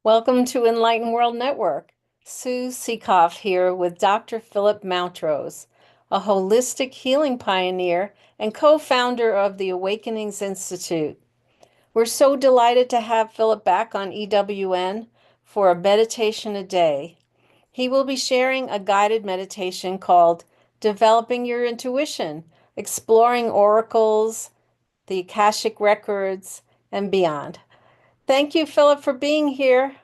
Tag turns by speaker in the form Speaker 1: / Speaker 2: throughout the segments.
Speaker 1: Welcome to Enlightened World Network. Sue Seekoff here with Dr. Phillip Mountrose, a holistic healing pioneer and co-founder of the Awakenings Institute. We're so delighted to have Phillip back on EWN for a meditation a day. He will be sharing a guided meditation called Developing Your Intuition, Exploring Oracles, the Akashic Records, and beyond. Thank you, Phillip, for being here.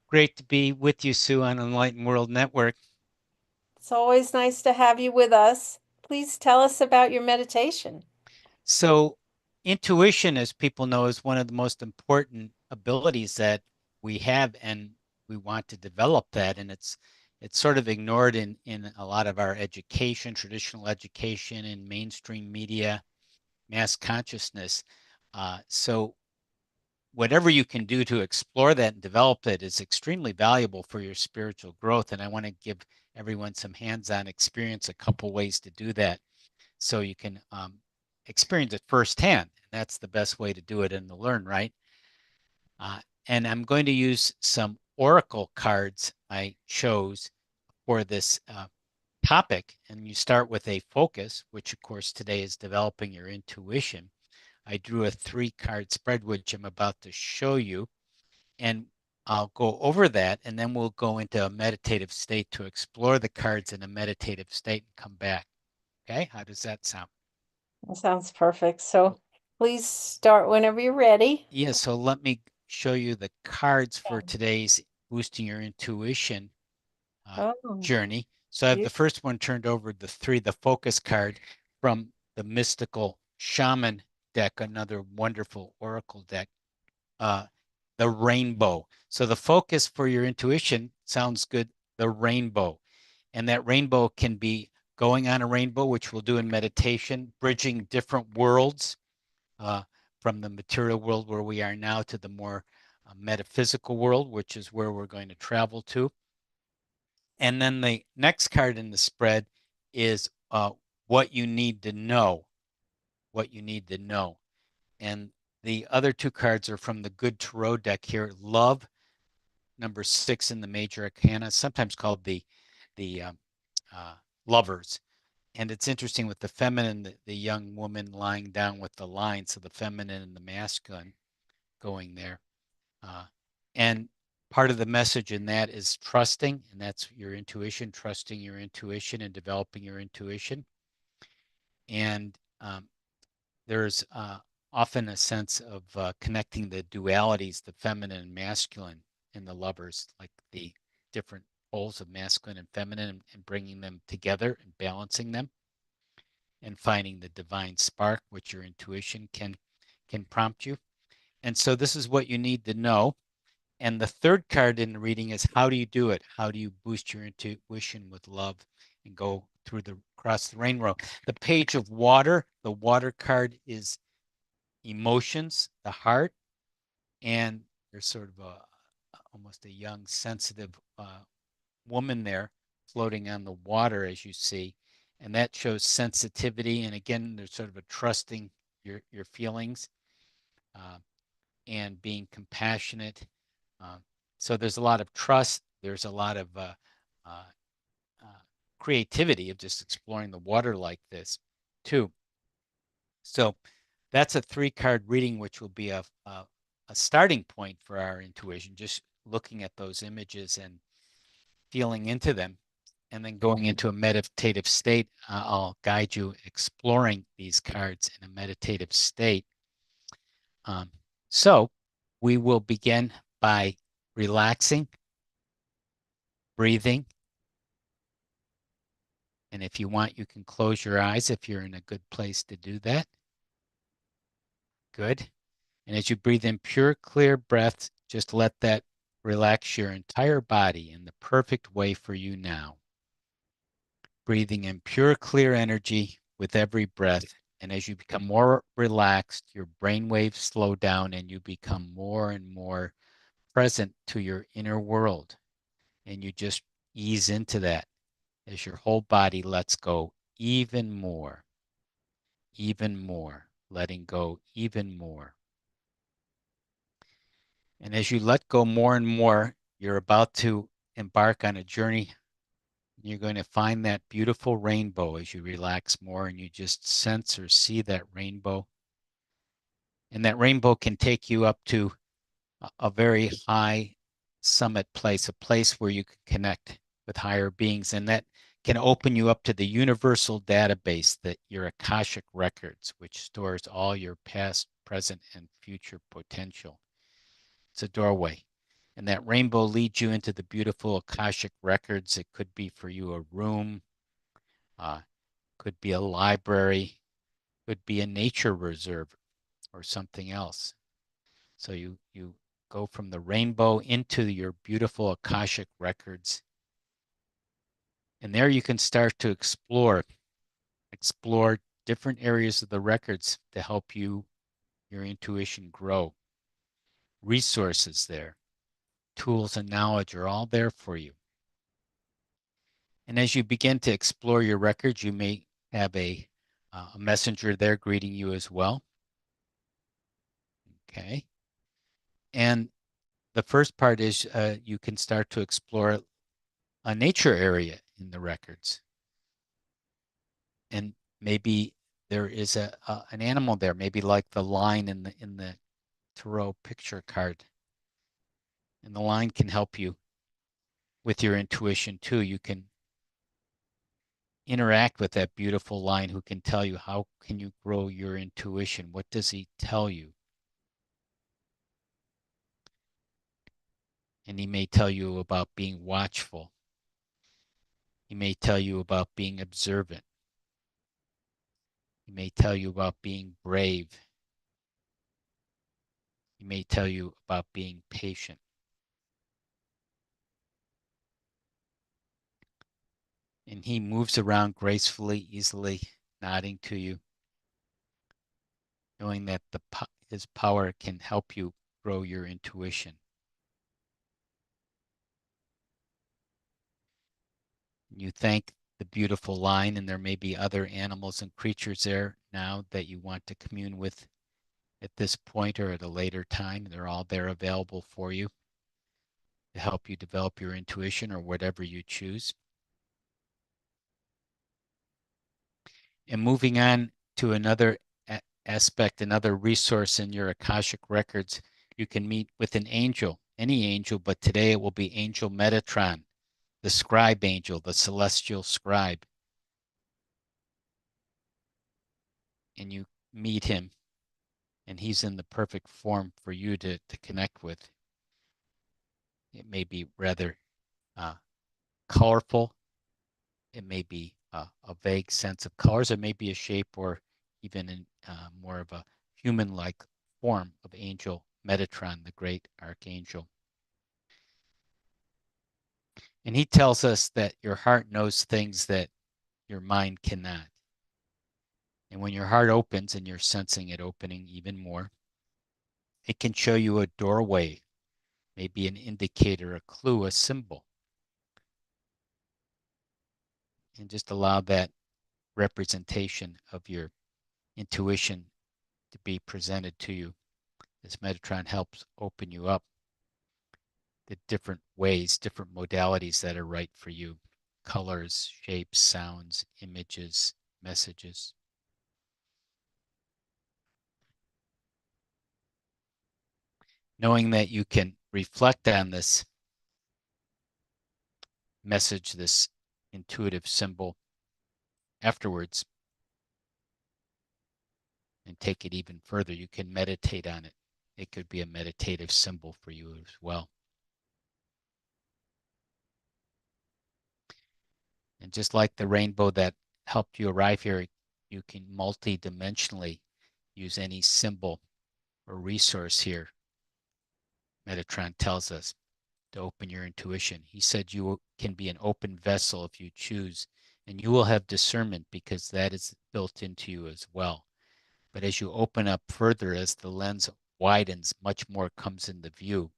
Speaker 2: Great to be with you, Sue, on Enlightened World Network.
Speaker 1: It's always nice to have you with us. Please tell us about your meditation.
Speaker 2: So, intuition, as people know, is one of the most important abilities that we have, and we want to develop that. And it's sort of ignored in a lot of our education, traditional education, and mainstream media, mass consciousness. So, whatever you can do to explore that and develop it is extremely valuable for your spiritual growth. And I want to give everyone some hands-on experience, a couple ways to do that, so you can experience it firsthand. And that's the best way to do it and to learn, right? And I'm going to use some oracle cards I chose for this topic. And you start with a focus, which of course today is developing your intuition. I drew a 3-card spread, which I'm about to show you. And I'll go over that, and then we'll go into a meditative state to explore the cards in a meditative state and come back. Okay, how does that sound?
Speaker 1: That sounds perfect. So please start whenever you're ready.
Speaker 2: Yeah, so let me show you the cards for today's Boosting Your Intuition
Speaker 1: Oh,
Speaker 2: journey. So I have
Speaker 1: you,
Speaker 2: the first one turned over, the focus card from the Mystical Shaman deck, another wonderful oracle deck, uh, the rainbow. So the focus for your intuition sounds good, the rainbow. And that rainbow can be going on a rainbow, which we'll do in meditation, bridging different worlds, uh, from the material world where we are now to the more metaphysical world, which is where we're going to travel to. And then the next card in the spread is what you need to know, what you need to know. And the other 2 cards are from the Good Tarot deck here, Love, number 6 in the Major Arcana, sometimes called the uh, Lovers. And it's interesting with the feminine, the young woman lying down with the line, so the feminine and the masculine going there. Uh, and part of the message in that is trusting, and that's your intuition, trusting your intuition and developing your intuition. And there's often a sense of connecting the dualities, the feminine and masculine in the lovers, like the different poles of masculine and feminine, and bringing them together and balancing them and finding the divine spark, which your intuition can prompt you. And so this is what you need to know. And the third card in the reading is, how do you do it? How do you boost your intuition with love and go through the across the rainbow? The Page of Water, the water card is emotions, the heart, and there's sort of almost a young, sensitive woman there floating on the water, as you see, and that shows sensitivity. And again, there's sort of a trusting your feelings, uh, and being compassionate. Uh, so there's a lot of trust. There's a lot of uh, uh, creativity of just exploring the water like this, too. So that's a 3-card reading, which will be a starting point for our intuition, just looking at those images and feeling into them. And then going into a meditative state, I'll guide you exploring these cards in a meditative state. Um, so we will begin by relaxing, breathing. And if you want, you can close your eyes if you're in a good place to do that. Good. And as you breathe in pure, clear breath, just let that relax your entire body in the perfect way for you now. Breathing in pure, clear energy with every breath. And as you become more relaxed, your brain waves slow down and you become more and more present to your inner world. And you just ease into that as your whole body lets go even more, letting go even more. And as you let go more and more, you're about to embark on a journey. You're going to find that beautiful rainbow as you relax more and you just sense or see that rainbow. And that rainbow can take you up to a very high summit place, a place where you can connect with higher beings. And that can open you up to the universal database, that your Akashic Records, which stores all your past, present, and future potential. It's a doorway. And that rainbow leads you into the beautiful Akashic Records. It could be for you a room, could be a library, could be a nature reserve or something else. So you go from the rainbow into your beautiful Akashic Records. And there you can start to explore different areas of the records to help you, your intuition grow. Resources there, tools and knowledge are all there for you. And as you begin to explore your records, you may have a messenger there greeting you as well. Okay. And the first part is you can start to explore a nature area in the records. And maybe there is an animal there, maybe like the line in the tarot picture card. And the line can help you with your intuition too. You can interact with that beautiful line who can tell you how can you grow your intuition. What does he tell you? And he may tell you about being watchful. He may tell you about being observant. He may tell you about being brave. He may tell you about being patient. And he moves around gracefully, easily, nodding to you, knowing that his power can help you grow your intuition. You thank the beautiful line, and there may be other animals and creatures there now that you want to commune with at this point or at a later time. They're all there available for you to help you develop your intuition or whatever you choose. And moving on to another aspect, another resource in your Akashic Records, you can meet with an angel, any angel, but today it will be Angel Metatron, the scribe angel, the celestial scribe. And you meet him, and he's in the perfect form for you to connect with. It may be rather uh, colorful. It may be a vague sense of colors. It may be a shape or even in more of a human-like form of Angel Metatron, the great archangel. And he tells us that your heart knows things that your mind cannot. And when your heart opens and you're sensing it opening even more, it can show you a doorway, maybe an indicator, a clue, a symbol. And just allow that representation of your intuition to be presented to you. This Metatron helps open you up the different ways, different modalities that are right for you. Colors, shapes, sounds, images, messages. Knowing that you can reflect on this message, this intuitive symbol afterwards and take it even further. You can meditate on it. It could be a meditative symbol for you as well. And just like the rainbow that helped you arrive here, you can multi-dimensionally use any symbol or resource here. Metatron tells us to open your intuition. He said you can be an open vessel if you choose, and you will have discernment because that is built into you as well. But as you open up further, as the lens widens, much more comes into view,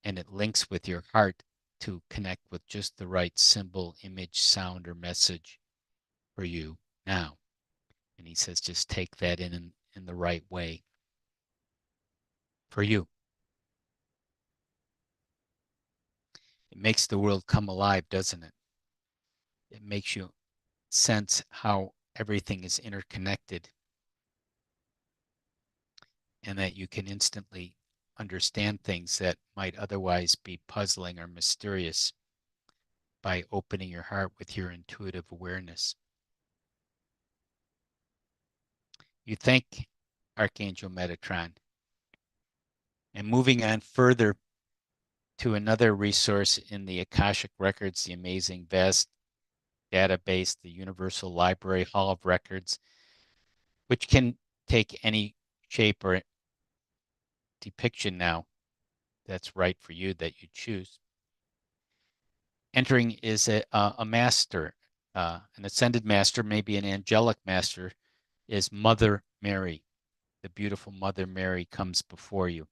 Speaker 2: and it links with your heart to connect with just the right symbol, image, sound, or message for you now. And he says, just take that in the right way for you. makes the world come alive, doesn't it? It makes you sense how everything is interconnected and that you can instantly understand things that might otherwise be puzzling or mysterious by opening your heart with your intuitive awareness. You thank Archangel Metatron. And moving on further to another resource in the Akashic Records, the amazing vast database, the Universal Library Hall of Records, which can take any shape or depiction now that's right for you that you choose. Entering is a master, an ascended master, maybe an angelic master, is Mother Mary. The beautiful Mother Mary comes before you.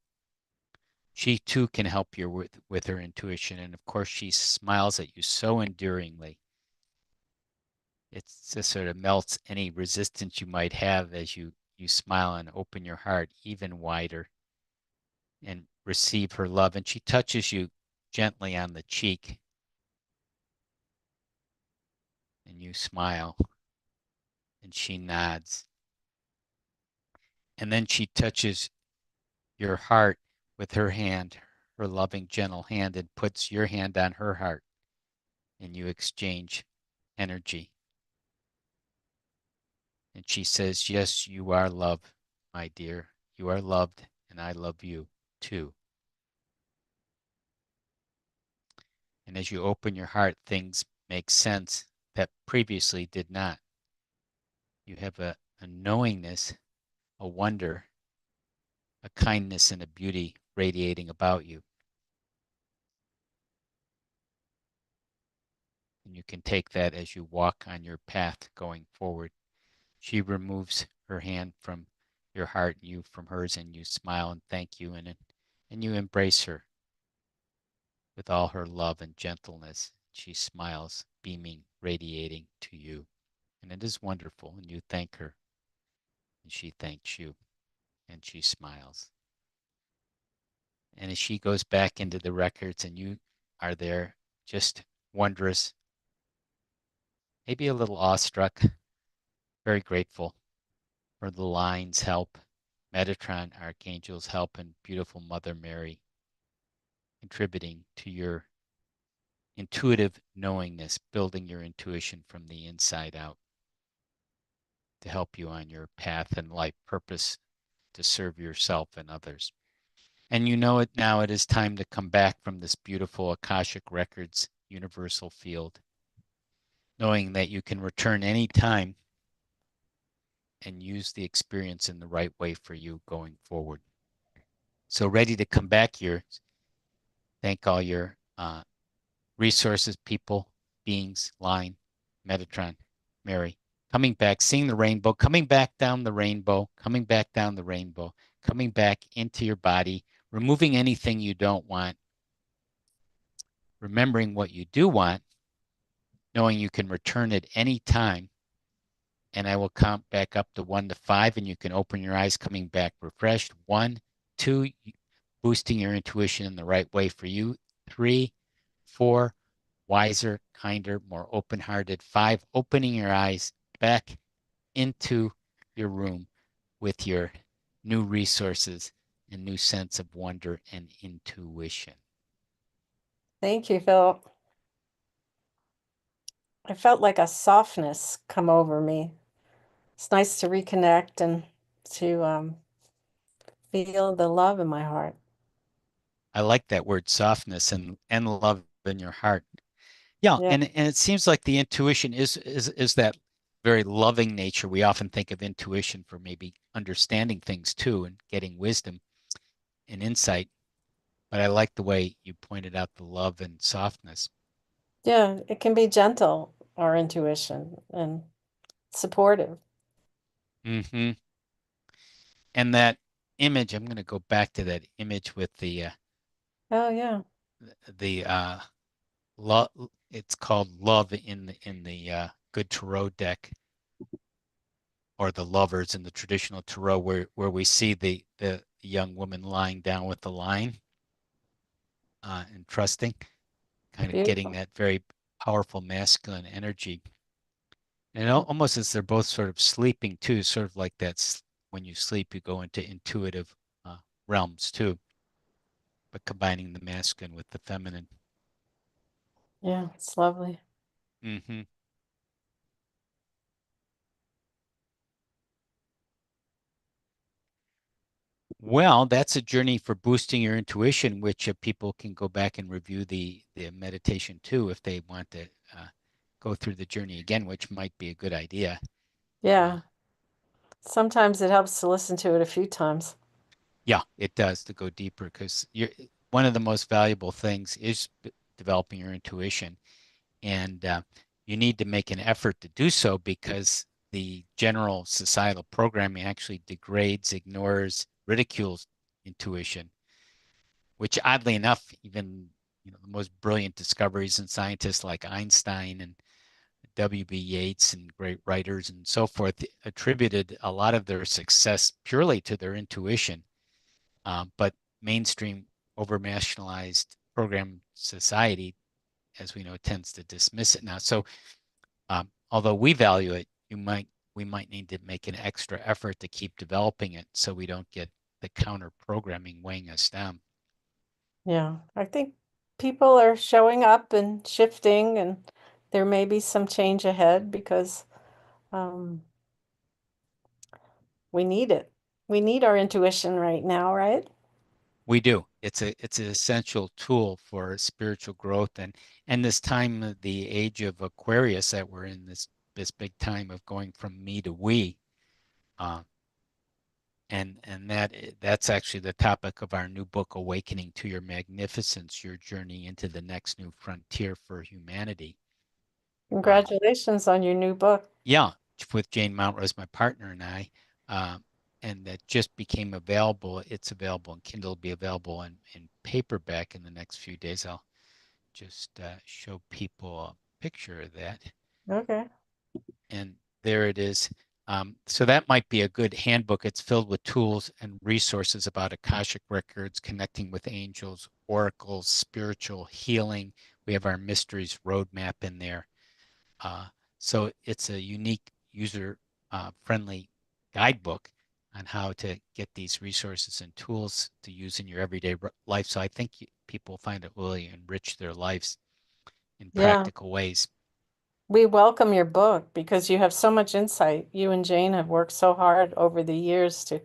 Speaker 2: She too can help you with her intuition. And of course, she smiles at you so endearingly. It just sort of melts any resistance you might have as you smile and open your heart even wider and receive her love. And she touches you gently on the cheek and you smile and she nods. And then she touches your heart with her hand, her loving, gentle hand, and puts your hand on her heart and you exchange energy. And she says, yes, you are loved, my dear. You are loved, and I love you too. And as you open your heart, things make sense that previously did not. You have a knowingness, a wonder, a kindness, and a beauty radiating about you. And you can take that as you walk on your path going forward. She removes her hand from your heart, you from hers, and you smile and thank you, and you embrace her with all her love and gentleness. She smiles, beaming, radiating to you. And it is wonderful. And you thank her, and she thanks you, and she smiles. And as she goes back into the records, and you are there, just wondrous, maybe a little awestruck, very grateful for the lines help, Metatron, Archangel's help, and beautiful Mother Mary contributing to your intuitive knowingness, building your intuition from the inside out to help you on your path and life purpose to serve yourself and others. And you know it now, it is time to come back from this beautiful Akashic Records universal field, knowing that you can return any time and use the experience in the right way for you going forward. So ready to come back here. Thank all your resources, people, beings, line, Metatron, Mary, coming back, seeing the rainbow, coming back down the rainbow, coming back down the rainbow, coming back into your body, removing anything you don't want, remembering what you do want, knowing you can return at any time. And I will count back up to 1 to 5, and you can open your eyes coming back refreshed. 1, 2, boosting your intuition in the right way for you. 3, 4, wiser, kinder, more open-hearted. 5, opening your eyes back into your room with your new resources and new sense of wonder and intuition.
Speaker 1: Thank you, Philip. I felt like a softness come over me. It's nice to reconnect and to feel the love in my heart.
Speaker 2: I like that word softness and love in your heart. Yeah,
Speaker 1: Yeah.
Speaker 2: and it seems like the intuition is that very loving nature. We often think of intuition for maybe understanding things too and getting wisdom and insight. But I like the way you pointed out the love and softness.
Speaker 1: Yeah, it can be gentle, our intuition, and supportive.
Speaker 2: Hmm. And that image, I'm going to go back to that image with
Speaker 1: Oh, yeah.
Speaker 2: the love. It's called love in the good tarot deck, or the lovers in the traditional tarot, where we see the young woman lying down with the lion and trusting. kind of getting
Speaker 1: Beautiful.
Speaker 2: that very powerful masculine energy. And almost as they're both sort of sleeping too, sort of like that's when you sleep, you go into intuitive realms too, but combining the masculine with the feminine.
Speaker 1: Yeah, it's lovely.
Speaker 2: Hmm. Well, that's a journey for boosting your intuition, which people can go back and review the meditation too if they want to go through the journey again, which might be a good idea. Uh,
Speaker 1: Yeah. Sometimes it helps to listen to it a few times.
Speaker 2: yeah, it does to go deeper because you're one of the most valuable things is developing your intuition, and you need to make an effort to do so because the general societal programming actually degrades, ignores, ridicules intuition, which oddly enough, even the most brilliant discoveries and scientists like Einstein and W.B. Yeats and great writers and so forth attributed a lot of their success purely to their intuition. But mainstream over-nationalized program society, as we know, tends to dismiss it now. So although we value it, we might need to make an extra effort to keep developing it so we don't get the counter programming weighing us down.
Speaker 1: Yeah. I think people are showing up and shifting, and there may be some change ahead because um, we need it. We need our intuition right now, right?
Speaker 2: We do. It's an essential tool for spiritual growth and this time of the age of Aquarius that we're in this big time of going from me to we. Uh, and that's actually the topic of our new book, Awakening to Your Magnificence, Your Journey into the Next New Frontier for Humanity. Uh,
Speaker 1: Congratulations on your new book.
Speaker 2: yeah, with Jane Mountrose, my partner, and I. Uh, and that just became available. It's available in Kindle, will be available in paperback in the next few days. I'll just show people a picture of that.
Speaker 1: Okay.
Speaker 2: And there it is. So that might be a good handbook. It's filled with tools and resources about Akashic records, connecting with angels, oracles, spiritual healing. We have our mysteries roadmap in there. Uh, so it's a unique user friendly guidebook on how to get these resources and tools to use in your everyday life. So I think people find it really enrich their lives in
Speaker 1: Yeah.
Speaker 2: practical ways.
Speaker 1: We welcome your book because you have so much insight. You and Jane have worked so hard over the years to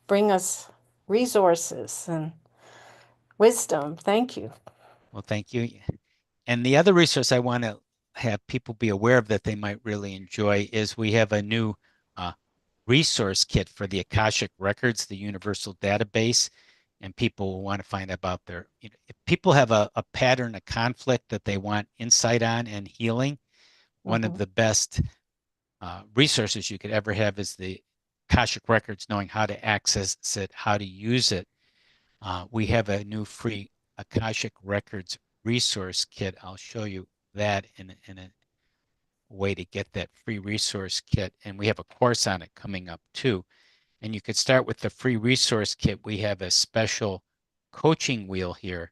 Speaker 1: bring us resources and wisdom. Thank you.
Speaker 2: Well, thank you. And the other resource I want to have people be aware of that they might really enjoy is we have a new uh, resource kit for the Akashic Records, the universal database. And people will want to find about if people have a pattern, a conflict that they want insight on and healing, one of
Speaker 1: Hmm.
Speaker 2: the best resources you could ever have is the Akashic Records, knowing how to access it, how to use it. We have a new free Akashic Records resource kit. I'll show you that in a way to get that free resource kit. And we have a course on it coming up too. And you could start with the free resource kit. We have a special coaching wheel here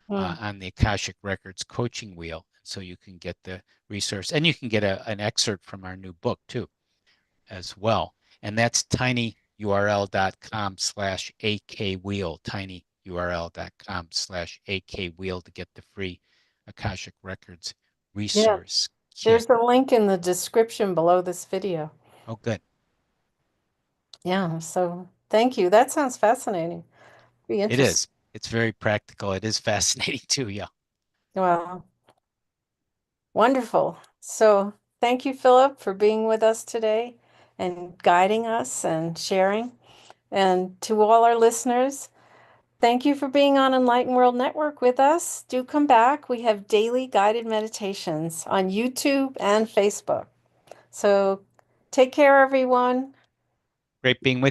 Speaker 1: Mm.
Speaker 2: on the Akashic Records coaching wheel. So you can get the resource and you can get an excerpt from our new book too as well. And that's tinyurl.com/akwheel, tinyurl.com/akwheel to get the free Akashic Records
Speaker 1: Yeah,
Speaker 2: resource kit.
Speaker 1: there's a link in the description below this video.
Speaker 2: Oh, good.
Speaker 1: Yeah, so thank you. That sounds fascinating. Be
Speaker 2: It
Speaker 1: interesting.
Speaker 2: is. It's very practical. It is fascinating too. Yeah.
Speaker 1: Well, wonderful. So thank you, Philip, for being with us today and guiding us and sharing. And to all our listeners, thank you for being on Enlightened World Network with us. Do come back. We have daily guided meditations on YouTube and Facebook. So take care, everyone.
Speaker 2: Great being with you.